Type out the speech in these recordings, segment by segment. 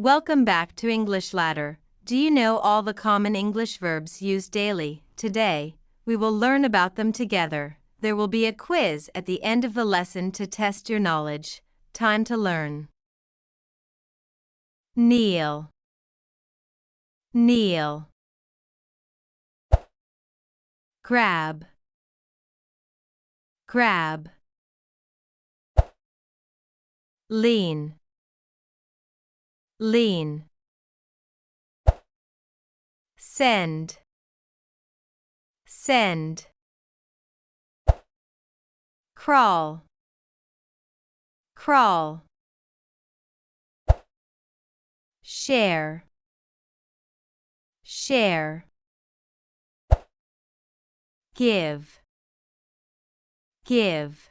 Welcome back to English Ladder. Do you know all the common English verbs used daily? Today, we will learn about them together. There will be a quiz at the end of the lesson to test your knowledge. Time to learn. Kneel. Kneel. Grab. Grab. Lean. Lean. Send. Send. Crawl. Crawl. Share. Share. Give. Give.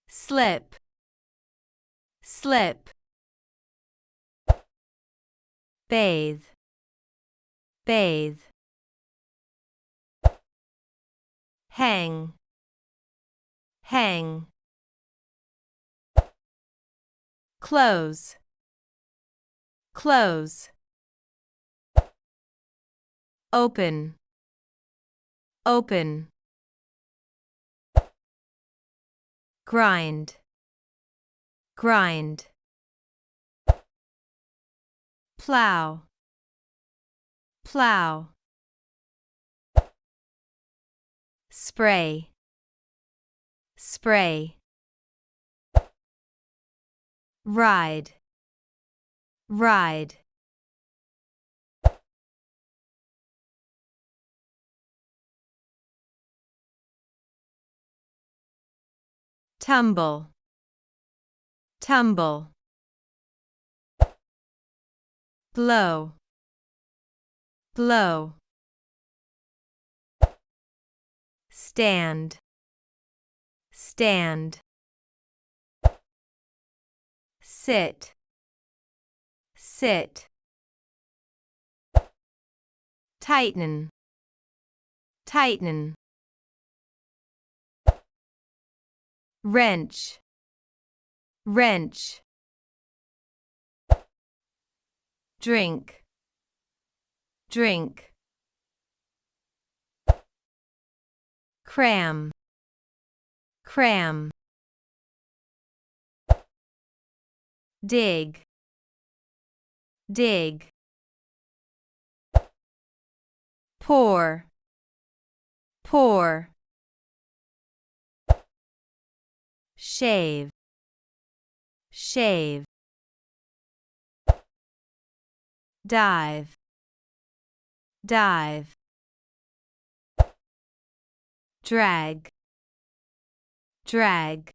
Slip. Slip. Bathe. Bathe. Hang. Hang. Close. Close. Open. Open. Grind. Grind. Plow. Plow. Spray. Spray. Ride. Ride. Tumble. Tumble. Blow. Blow. Stand. Stand. Sit. Sit. Tighten. Tighten. Wrench. Wrench. Drink. Drink. Cram. Cram. Dig. Dig. Pour. Pour. Shave. Shave. Dive. Dive. Drag. Drag.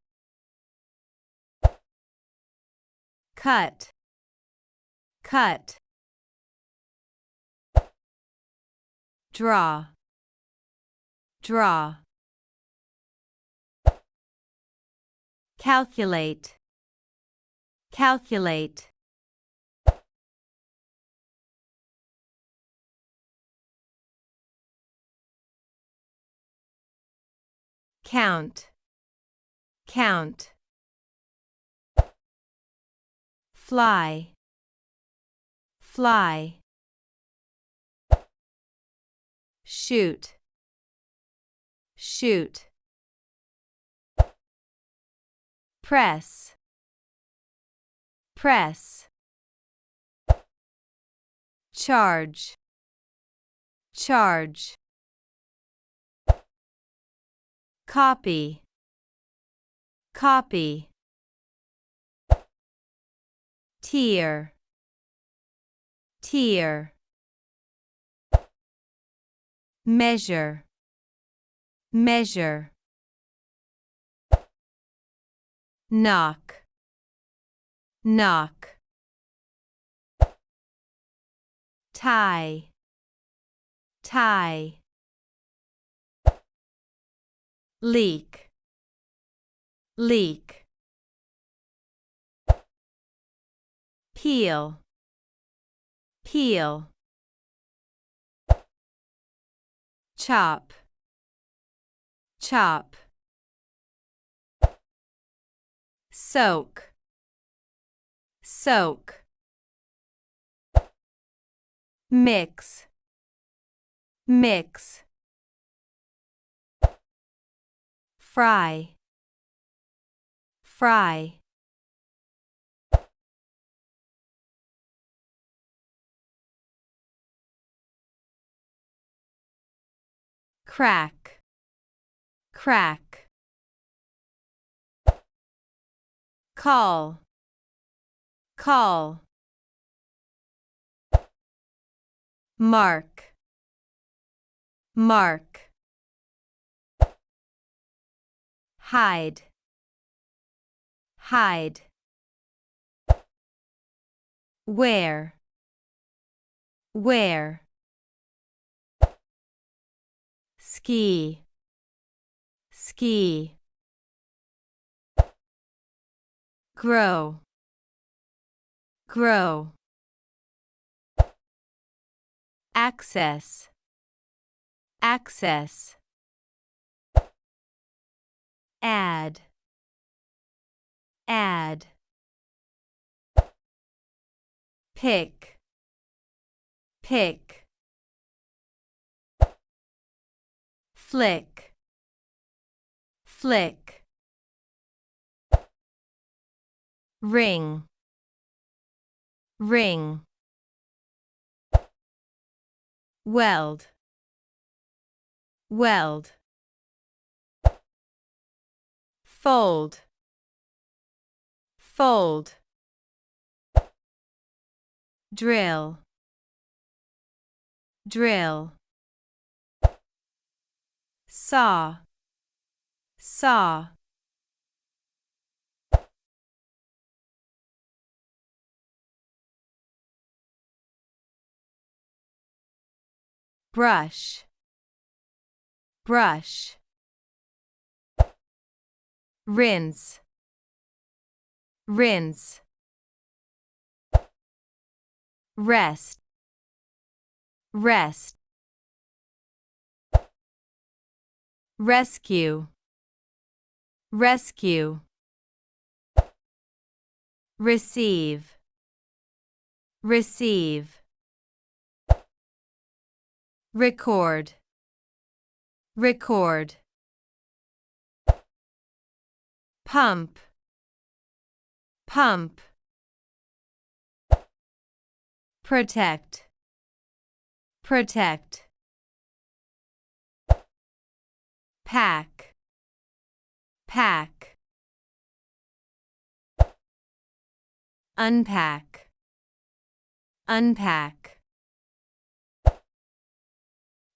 Cut. Cut. Draw. Draw. Calculate. Calculate. Count. Count. Fly. Fly. Shoot. Shoot. Press. Press. Charge. Charge. Copy. Copy. Tier. Tier. Measure. Measure. Knock. Knock. Tie. Tie. Leak. Leak. Peel. Peel. Chop. Chop. Soak. soak, mix, mix, fry, fry, crack, crack, call, call, mark, mark, hide, hide, wear, wear, ski, ski, grow, grow, access, access, add, add, pick, pick, flick, flick, ring, ring, weld, weld, fold, fold, drill, drill, saw, saw, brush, brush, rinse, rinse, rest, rest, rescue, rescue, receive, receive, record, record, pump, pump, protect, protect, pack, pack, unpack, unpack,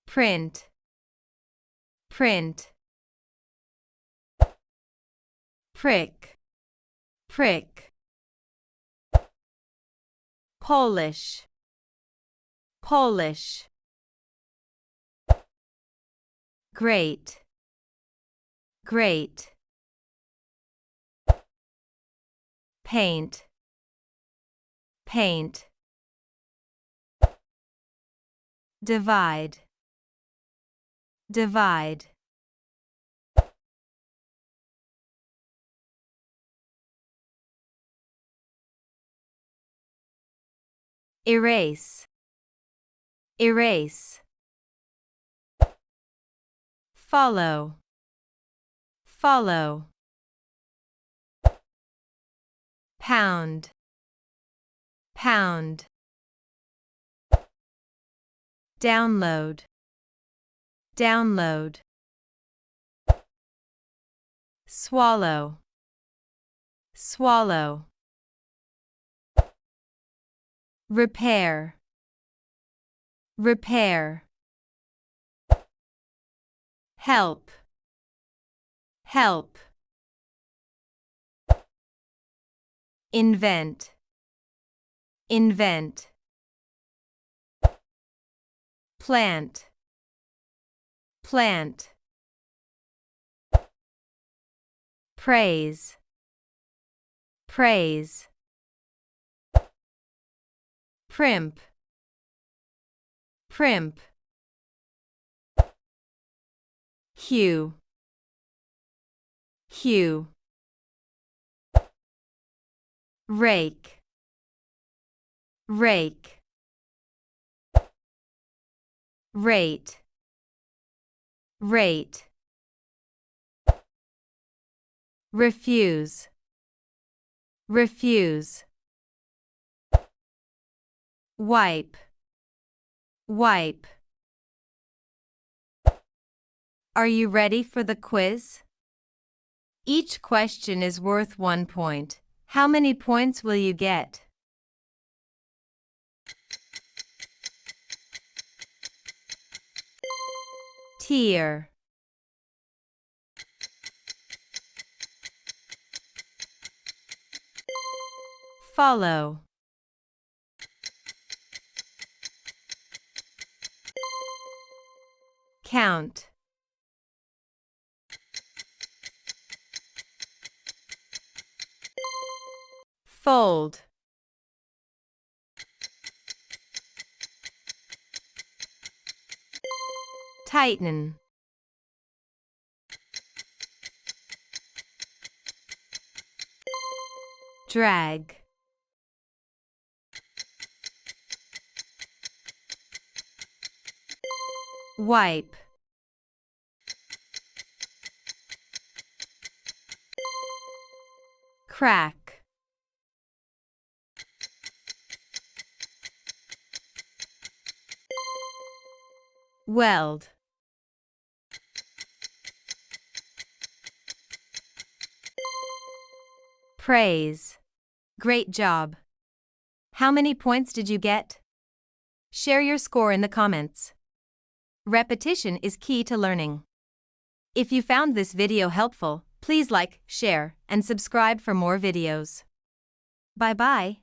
print, print, prick, prick, Polish, Polish, great, great, paint, paint, divide, divide, erase, erase, follow, follow, pound, pound, download, download, swallow, swallow, repair, repair, help, help, invent, invent, plant, plant, praise, praise, primp, primp, hue, hue, rake, rake, rate, rate. Refuse, refuse. Wipe, wipe. Are you ready for the quiz? Each question is worth 1 point. How many points will you get? Tear, follow, count, fold, tighten, drag, wipe, crack, weld, praise. Great job! How many points did you get? Share your score in the comments. Repetition is key to learning. If you found this video helpful, please like, share, and subscribe for more videos. Bye-bye.